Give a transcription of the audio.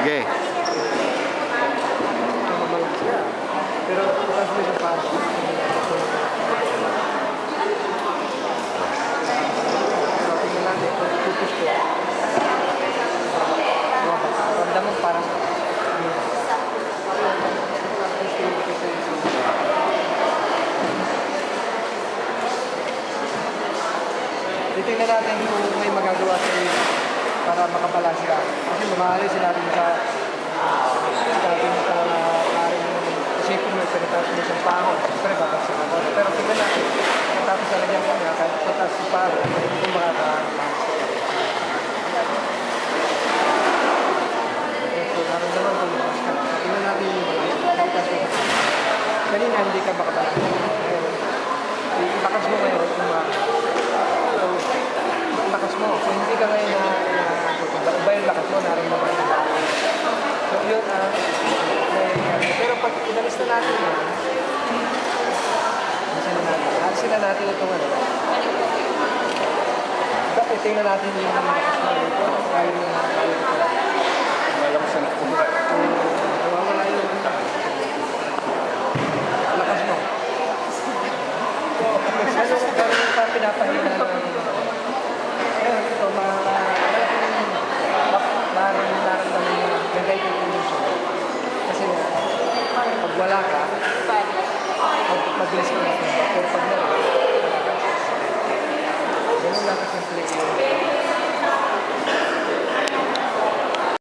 Sige. Pero bukas mo sa pa. Tingnan natin kung pupus ko. Ramdam mo parang titingnan natin kung may magagawa sa iyo para makabalanse ka. Kasi mamahali sila natin sa natin sa maaaring isipin mo, pinatapos mo isang pahon, siyempre babagsak ako. Pero tingnan natin, natapos na lagyan ko nga, kahit pataas yung pahon, kung makakabalanse. So, naramdaman ko yung ka. Tingnan natin yung mga kanina hindi ka makabalanse. Ilakas mo ngayon yung mga lakas mo. Kung hindi ka ngayon iba yung lakas mo, naramdaman mo. So yun, pero pag inalis na natin yun, alisin na natin itong ano. Tingnan natin yung lakas mo dito. Kaya yung Alam sa nakuha. nawawala yung lakas mo. Gano'n pa pinapahinga ng ayun, ito, naramdaman mo gagay ko yung siya. Kasi pag wala ka, mabilis ka na. Pero pag meron, ganun lang kasimple.